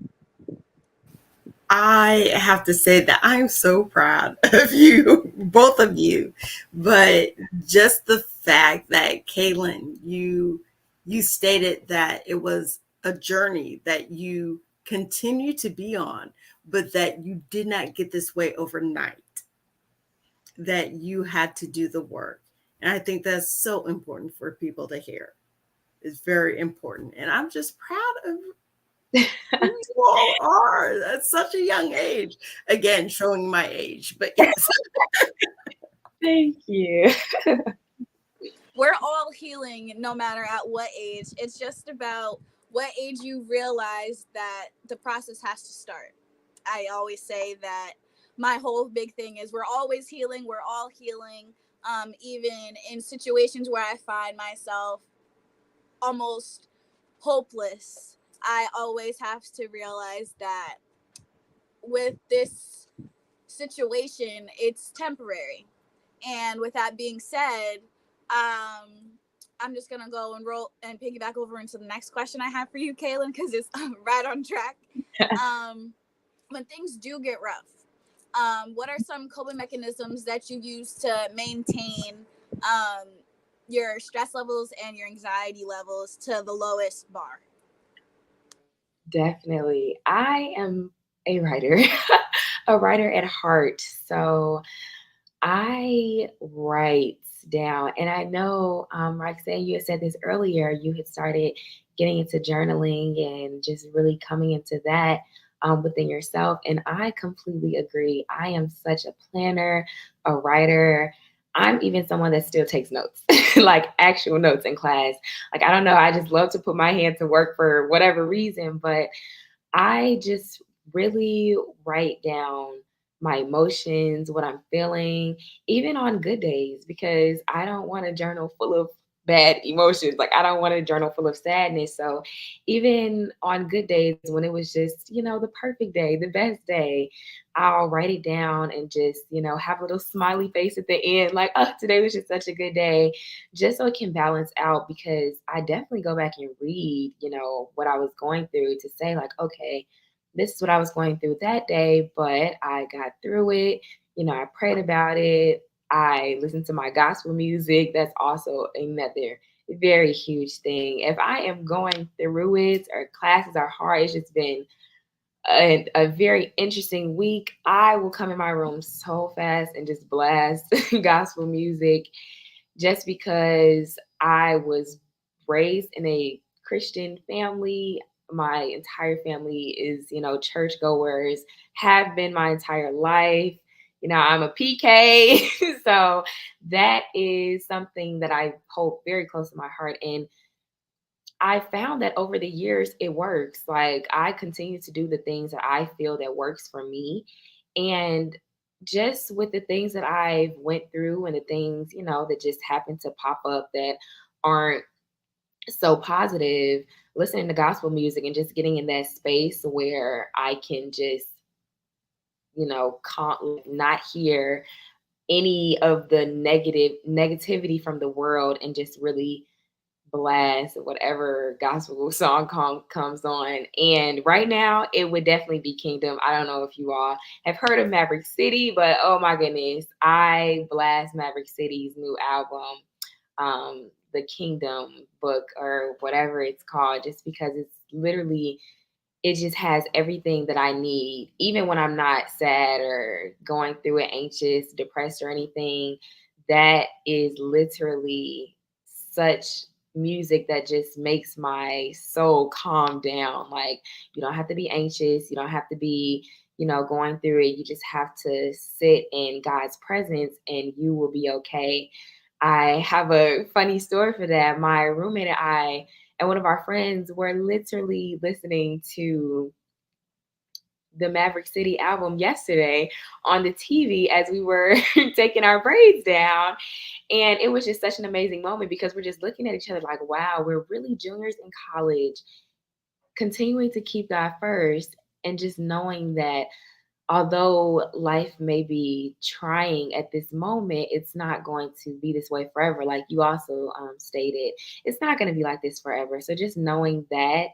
I have to say that I'm so proud of you, both of you. But just the fact that Kaylin, you stated that it was a journey that you continue to be on, but that you did not get this way overnight, that you had to do the work. And I think that's so important for people to hear. It's very important. And I'm just proud of who you all are at such a young age. Again, showing my age, but yes. Thank you. We're all healing no matter at what age. It's just about what age you realize that the process has to start. I always say that my whole big thing is we're always healing. We're all healing. Even in situations where I find myself almost hopeless, I always have to realize that with this situation, it's temporary. And with that being said, I'm just gonna go and roll and piggyback over into the next question I have for you, Kaylin, because it's right on track. When things do get rough, what are some coping mechanisms that you use to maintain um, your stress levels and your anxiety levels to the lowest bar? Definitely. I am a writer, a writer at heart. So I write down, and I know, Roxanne, you had said this earlier. You had started getting into journaling and just really coming into that within yourself. And I completely agree. I am such a planner, a writer. I'm even someone that still takes notes, like actual notes in class. Like, I don't know. I just love to put my hand to work for whatever reason, but I just really write down my emotions, what I'm feeling, even on good days, because I don't want a journal full of bad emotions. Like, I don't want a journal full of sadness. So, even on good days, when it was just, the perfect day, the best day, I'll write it down and just, have a little smiley face at the end, like, oh, today was just such a good day, just so it can balance out. Because I definitely go back and read, what I was going through, to say, like, okay, this is what I was going through that day, but I got through it. I prayed about it. I listened to my gospel music. That's also another very huge thing. If I am going through it or classes are hard, it's just been a very interesting week. I will come in my room so fast and just blast gospel music just because I was raised in a Christian family. My entire family is, churchgoers, have been my entire life. I'm a PK. So that is something that I hold very close to my heart. And I found that over the years it works. Like I continue to do the things that I feel that works for me. And just with the things that I've went through and the things, that just happen to pop up that aren't so positive, listening to gospel music and just getting in that space where I can just, not hear any of the negativity from the world and just really blast whatever gospel song comes on. And right now, it would definitely be Kingdom. I don't know if you all have heard of Maverick City, but oh my goodness, I blast Maverick City's new album, the Kingdom book or whatever it's called, just because it's literally it just has everything that I need, even when I'm not sad or going through it, anxious, depressed, or anything. That is literally such music that just makes my soul calm down. Like, you don't have to be anxious, you don't have to be, going through it. You just have to sit in God's presence and you will be okay. I have a funny story for that. My roommate and one of our friends were literally listening to the Maverick City album yesterday on the TV as we were taking our braids down. And it was just such an amazing moment because we're just looking at each other like, wow, we're really juniors in college, continuing to keep God first and just knowing that although life may be trying at this moment, it's not going to be this way forever. Like you also stated, it's not going to be like this forever. So just knowing that,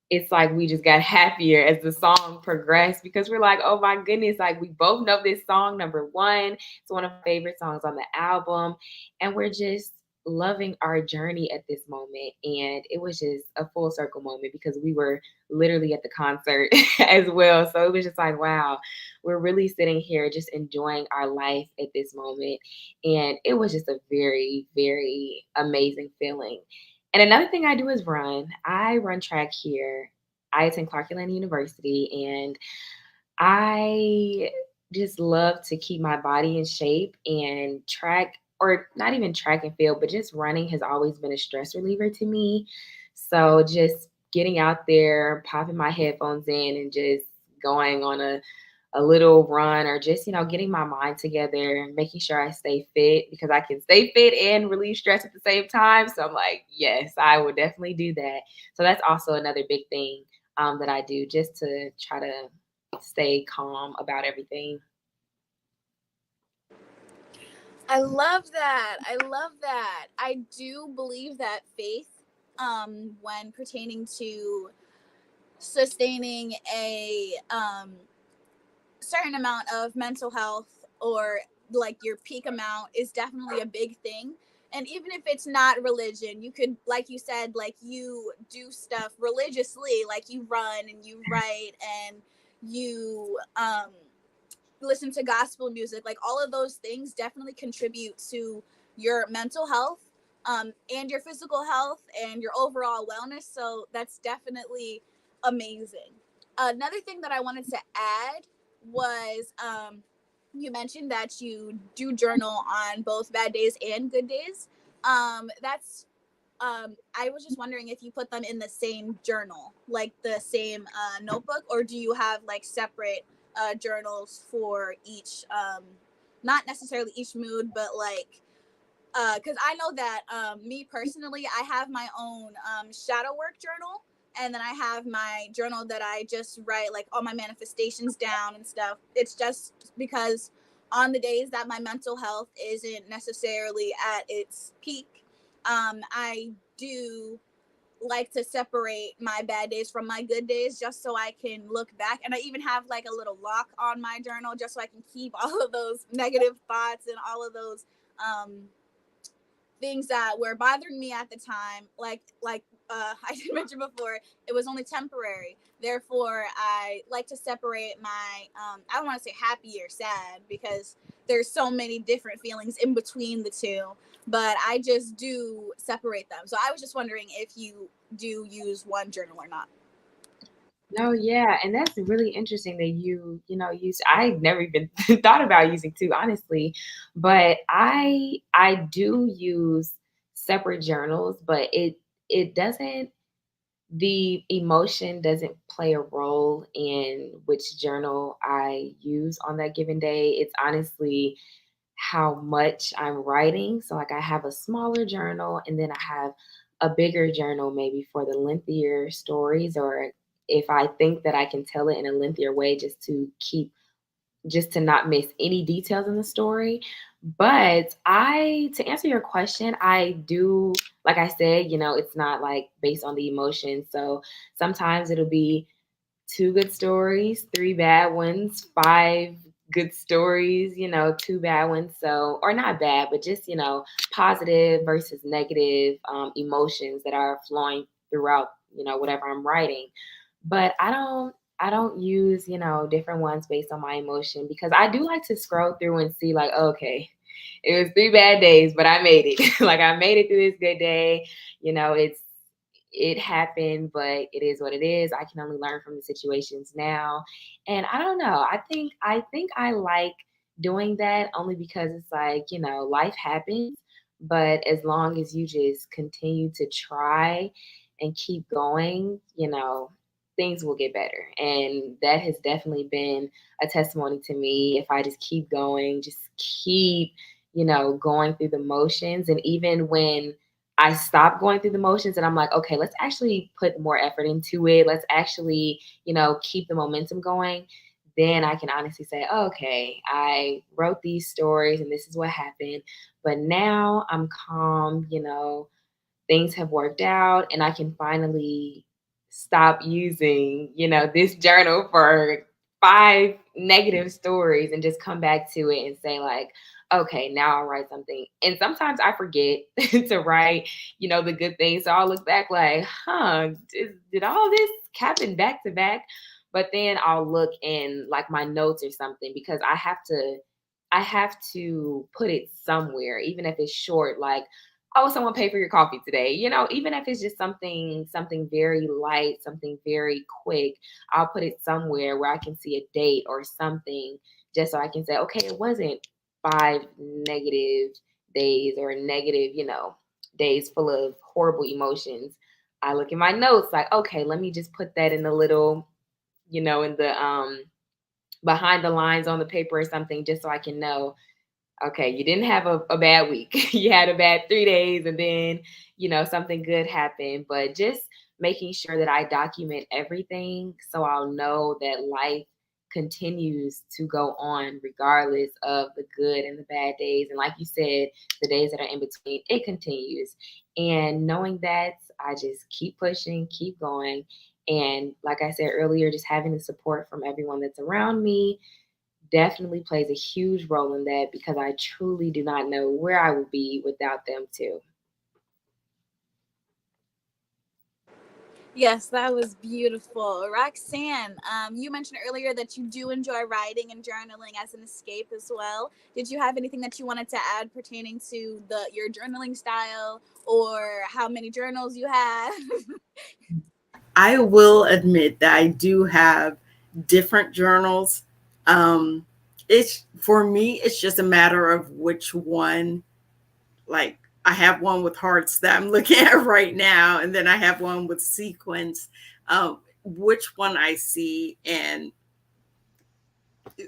it's like we just got happier as the song progressed because we're like, oh my goodness, like we both know this song, number one. It's one of my favorite songs on the album. And we're just loving our journey at this moment. And it was just a full circle moment because we were literally at the concert as well. So it was just like, wow, we're really sitting here just enjoying our life at this moment. And it was just a very, very amazing feeling. And another thing I do is run. I run track here. I attend Clark Atlanta University, and I just love to keep my body in shape and track, or not even track and field, but just running has always been a stress reliever to me. So just getting out there, popping my headphones in, and just going on a little run or just, getting my mind together and making sure I stay fit because I can stay fit and relieve stress at the same time. So I'm like, yes, I will definitely do that. So that's also another big thing that I do just to try to stay calm about everything. I love that. I love that. I do believe that faith, when pertaining to sustaining a certain amount of mental health or like your peak amount is definitely a big thing. And even if it's not religion, you could, like you said, like you do stuff religiously, like you run and you write and you listen to gospel music. Like all of those things definitely contribute to your mental health, and your physical health and your overall wellness. So that's definitely amazing. Another thing that I wanted to add was, you mentioned that you do journal on both bad days and good days. That's I was just wondering if you put them in the same journal, like the same notebook, or do you have like separate journals for each, not necessarily each mood, but like, because I know that, me personally, I have my own shadow work journal, and then I have my journal that I just write like all my manifestations down and stuff. It's just because on the days that my mental health isn't necessarily at its peak, I do like to separate my bad days from my good days just so I can look back. And I even have like a little lock on my journal just so I can keep all of those negative thoughts and all of those um, things that were bothering me at the time, like I did mention before, it was only temporary. Therefore, I like to separate my I don't want to say happy or sad because there's so many different feelings in between the two, but I just do separate them. So I was just wondering if you do use one journal or not. No, yeah, and that's really interesting that use. I never even thought about using two, honestly, but I do use separate journals, but it doesn't the emotion doesn't play a role in which journal I use on that given day. It's honestly how much I'm writing. So, like, I have a smaller journal and then I have a bigger journal, maybe for the lengthier stories, or if I think that I can tell it in a lengthier way just to not miss any details in the story. But to answer your question, I do, like I said, it's not like based on the emotion. So sometimes it'll be two good stories, three bad ones, five good stories, two bad ones. So, or not bad, but just, positive versus negative emotions that are flowing throughout, whatever I'm writing. But I don't use, different ones based on my emotion, because I do like to scroll through and see, like, okay, it was 3 bad days, but I made it. Like, I made it through this good day. It happened, but it is what it is. I can only learn from the situations now. And I don't know. I think I like doing that only because it's like, life happens, but as long as you just continue to try and keep going, things will get better. And that has definitely been a testimony to me. If I just keep going, just keep, going through the motions. And even when I stop going through the motions and I'm like, okay, let's actually put more effort into it. Let's actually, keep the momentum going. Then I can honestly say, okay, I wrote these stories and this is what happened. But now I'm calm, things have worked out and I can finally stop using, this journal for five negative stories and just come back to it and say, like, okay, now I'll write something. And sometimes I forget to write, the good things. So I'll look back like, did all this happen back to back? But then I'll look in like my notes or something, because I have to put it somewhere, even if it's short, like, oh, someone paid for your coffee today. Even if it's just something very light, something very quick, I'll put it somewhere where I can see a date or something, just so I can say, okay, it wasn't 5 negative days or negative, days full of horrible emotions. I look in my notes like, okay, let me just put that in a little, in the behind the lines on the paper or something, just so I can know, okay, you didn't have a bad week. You had a bad 3 days and then, something good happened. But just making sure that I document everything so I'll know that life continues to go on regardless of the good and the bad days. And like you said, the days that are in between, it continues. And knowing that, I just keep pushing, keep going. And like I said earlier, just having the support from everyone that's around me definitely plays a huge role in that, because I truly do not know where I would be without them too. Yes, that was beautiful. Roxanne, you mentioned earlier that you do enjoy writing and journaling as an escape as well. Did you have anything that you wanted to add pertaining to your journaling style or how many journals you have? I will admit that I do have different journals. Um, it's for me, it's just a matter of which one. Like, I have one with hearts that I'm looking at right now, and then I have one with sequins. Which one I see, and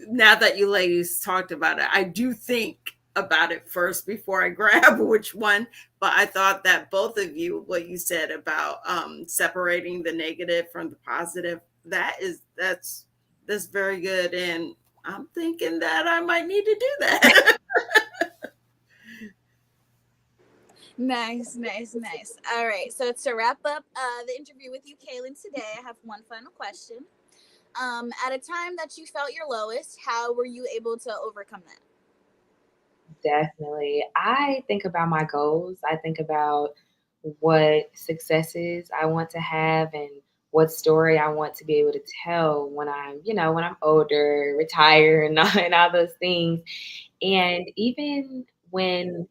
now that you ladies talked about it, I do think about it first before I grab which one. But I thought that both of you, what you said about separating the negative from the positive, that's very good, and I'm thinking that I might need to do that. Nice, nice, nice. All right. So to wrap up the interview with you, Kaylin, today, I have one final question. At a time that you felt your lowest, how were you able to overcome that? Definitely. I think about my goals. I think about what successes I want to have and what story I want to be able to tell when when I'm older, retire, and and all those things. And even when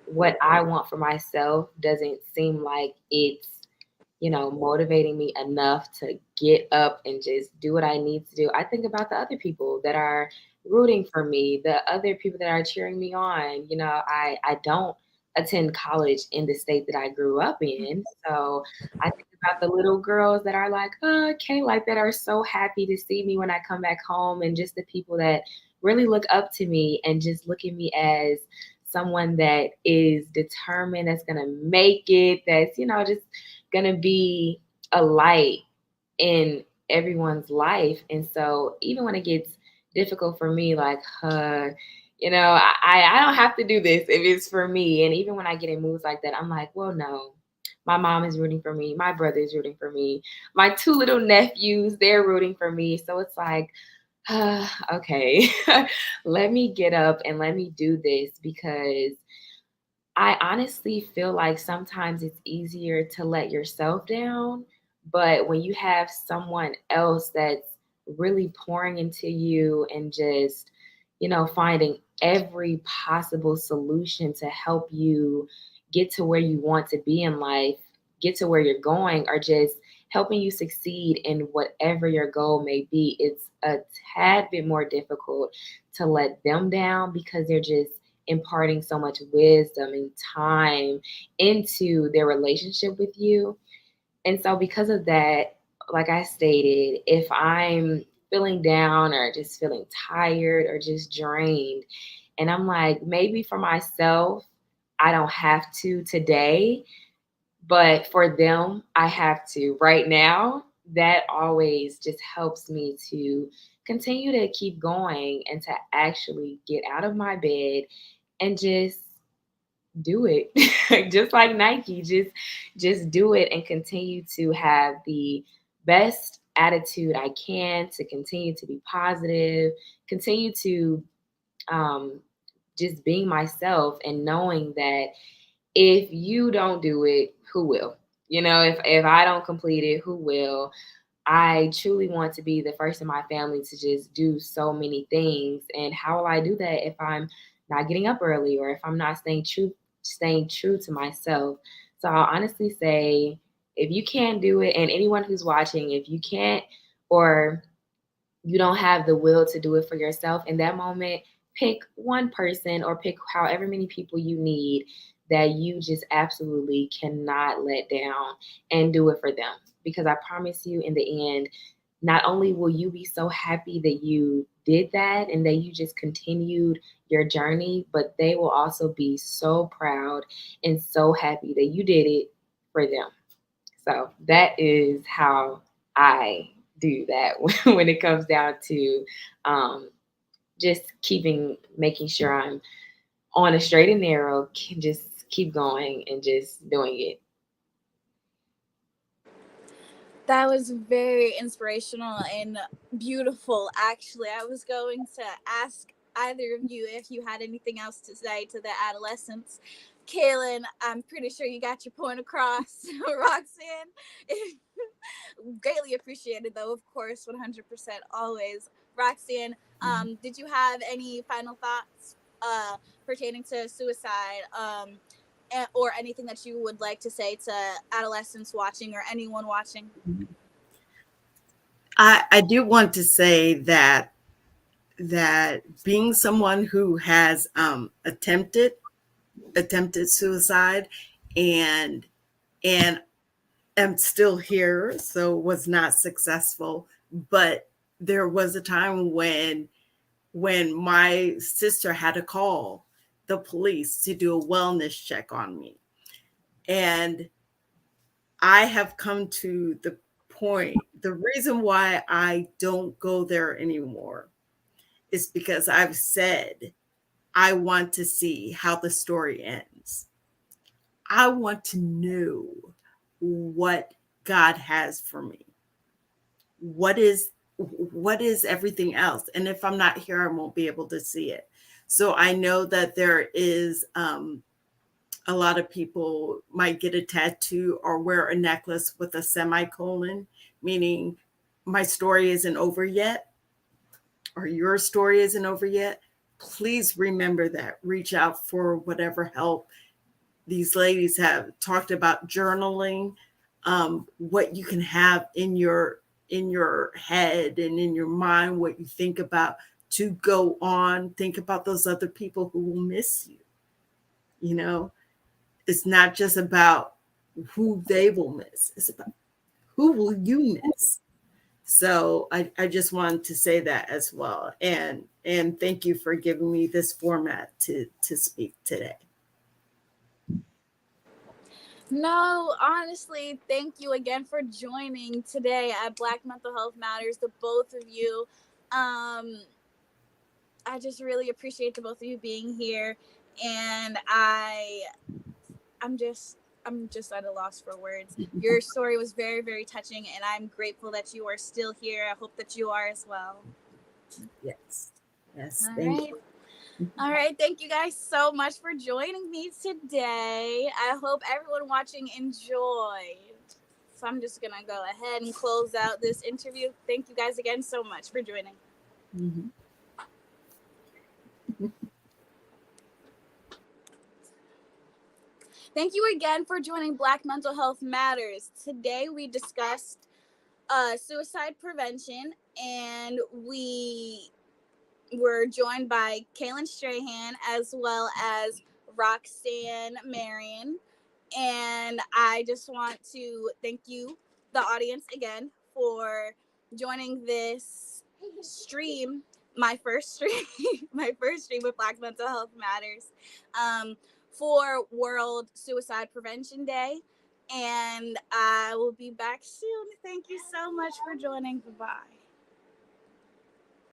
what I want for myself doesn't seem like it's motivating me enough to get up and just do what I need to do. I think about the other people that are rooting for me, the other people that are cheering me on. I don't attend college in the state that I grew up in. So I think about the little girls that are like, oh, okay, like that are so happy to see me when I come back home, and just the people that really look up to me and just look at me as someone that is determined, that's gonna make it, that's, just gonna be a light in everyone's life. And so even when it gets difficult for me, like, I don't have to do this if it's for me. And even when I get in moods like that, I'm like, well, no. My mom is rooting for me. My brother is rooting for me. My two little nephews, they're rooting for me. So it's like, okay, let me get up and let me do this, because I honestly feel like sometimes it's easier to let yourself down, but when you have someone else that's really pouring into you and just, finding every possible solution to help you get to where you want to be in life, get to where you're going, or just helping you succeed in whatever your goal may be, it's a tad bit more difficult to let them down, because they're just imparting so much wisdom and time into their relationship with you. And so, because of that, like I stated, if I'm feeling down or just feeling tired or just drained, and I'm like, maybe for myself, I don't have to today, but for them, I have to right now. That always just helps me to continue to keep going and to actually get out of my bed and just do it. Just like Nike, just do it and continue to have the best attitude I can, to continue to be positive, continue to um, just being myself, and knowing that if you don't do it, who will? If I don't complete it, who will? I truly want to be the first in my family to just do so many things. And how will I do that if I'm not getting up early, or if I'm not staying true to myself? So I'll honestly say, if you can't do it, and anyone who's watching, if you can't, or you don't have the will to do it for yourself in that moment, pick one person, or pick however many people you need that you just absolutely cannot let down, and do it for them. Because I promise you, in the end, not only will you be so happy that you did that and that you just continued your journey, but they will also be so proud and so happy that you did it for them. So that is how I do that when it comes down to um, just making sure I'm on a straight and narrow, just keep going and just doing it. That was very inspirational and beautiful, actually. I was going to ask either of you if you had anything else to say to the adolescents. Kaylin, I'm pretty sure you got your point across. Roxanne, greatly appreciated, though, of course, 100% always. Roxanne, did you have any final thoughts pertaining to suicide, or anything that you would like to say to adolescents watching or anyone watching? I do want to say that being someone who has attempted suicide, and and am still here, so was not successful. But there was a time when my sister had to call the police to do a wellness check on me. And I have come to the point, the reason why I don't go there anymore is because I've said, I want to see how the story ends. I want to know what God has for me. What is everything else? And if I'm not here, I won't be able to see it. So I know that there is a lot of people might get a tattoo or wear a necklace with a semicolon, meaning my story isn't over yet or your story isn't over yet. Please remember that. Reach out for whatever help. These ladies have talked about journaling, what you can have in your head and in your mind, what you think about to go on. Think about those other people who will miss you. You know, it's not just about who they will miss, it's about who will you miss. So I just wanted to say that as well. And thank you for giving me this format to speak today. No, honestly, thank you again for joining today at Black Mental Health Matters, the both of you. I just really appreciate the both of you being here, and I'm just at a loss for words. Your story was very, very touching, and I'm grateful that you are still here. I hope that you are as well. Yes. Yes. All Thank right. you. All right. Thank you guys so much for joining me today. I hope everyone watching enjoyed. So I'm just going to go ahead and close out this interview. Thank you guys again so much for joining. Mm-hmm. Thank you again for joining Black Mental Health Matters. Today we discussed suicide prevention, and we were joined by Kaylin Strahan as well as Roxanne Marion. And I just want to thank you, the audience, again for joining this stream, my first stream, my first stream with Black Mental Health Matters, for World Suicide Prevention Day. And I will be back soon. Thank you so much for joining. Bye-bye.